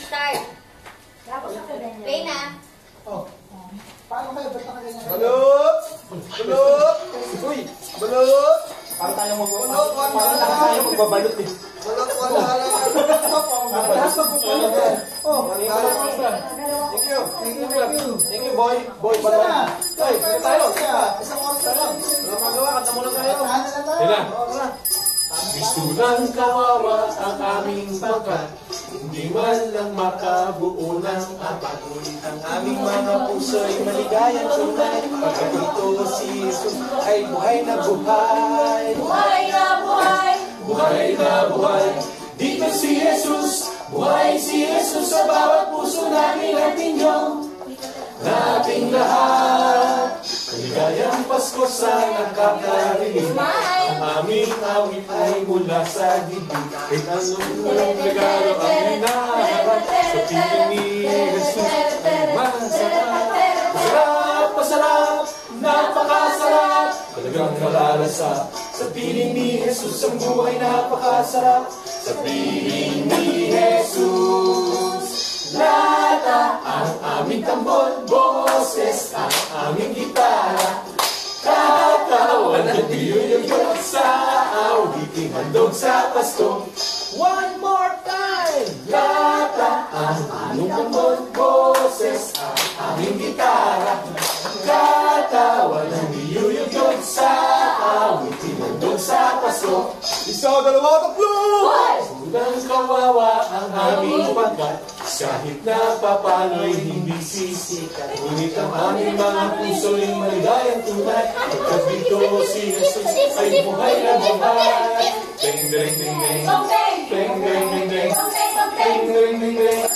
Start. Pay na. Oh. Paano kayo? Ba't nakaganyan? Balot! Balot! Uy! Balot! Para tayo Balot! Para tayo magbabalot eh. Balot! Wala! Oh, Thank you! thank you, boy. Boy, balot. Hoy, kaya tayo! Isang oras na lang. Wala magawa, kanta muna tayo! Tira. Gusto lang kawawa ang aming bangka, hindi man lang makabuo ng apat. Ang aming mga puso'y maligayang tunay, pagkat ito si Jesus ay buhay na buhay. Buhay na buhay. Buhay na buhay. Dito si Jesus, buhay si Jesus sa bawat puso namin at inyong nating lahat. Maligayang Pasko sa nakakarinig. Ang aming awit ay mula sa dibdib. Kahit anong regalo ang hinaharap sa piling ni Jesus ay masarap. Masarap, masarap, napakasarap. Talagang malalasa sa piling ni Jesus ang buhay napakasarap. Sa piling ni Jesus lata ang aming tambol, boses ang aming gitara. Katawan at biyuyugod sa awiting handog sa Pasko. One more time! Lata ang aming tambol, boses ang aming gitara. Katawan at biyuyugod sa awiting handog sa Pasko. Isa, dalawa, tatlo! Sulang kawawa ang aming pagkat, kahit na papano'y hindi sisikat. Ngunit ang aming mga puso'y maligayang tunay, pagkat dito si Jesus ay buhay na buhay. Ding ding ding ding, ding ding ding ding, ding ding ding ding.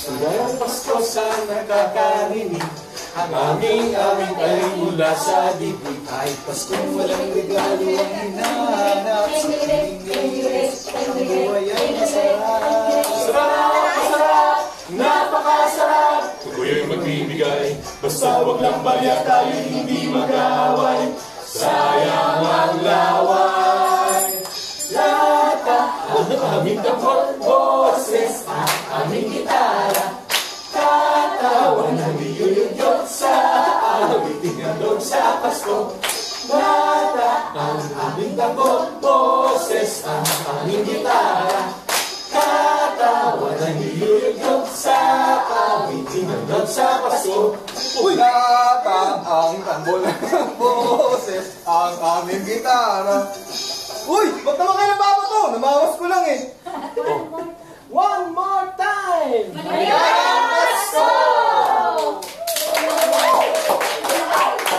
Ngayong Pasko sa nakakarinig, ang aming ay mula sa dibdib. Ay Paskong walang regalo ang hinahanap. Sa piling ni Jesus, ang buhay ay masarap. Masarap, masarap, napakasarap. Tukoy magbibigay, basta wag lang baliak tayo hindi mag-aaway. Sayang ang laway. Lata ang aming tambol, boses ang aming gitara. Katawan ang iyuyugod sa awiting handog sa Pasko. Lata ang aming tambol, boses ang aming gitara. Katawan ang iyuyugod sa awiting handog sa Pasko. Uy! Lata ang tambol, boses ang aming gitara. Uy! Ba't naman kayo nababato? Namawas ko lang eh. One more time! Maligayang Pasko!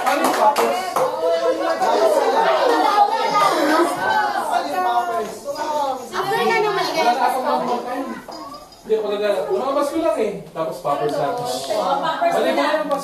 Ano yung papers? Ako na lang maligayang Pasko. Hindi, pagkagala. Lumabas ko lang eh. Tapos poppers natin. Poppers Maligayang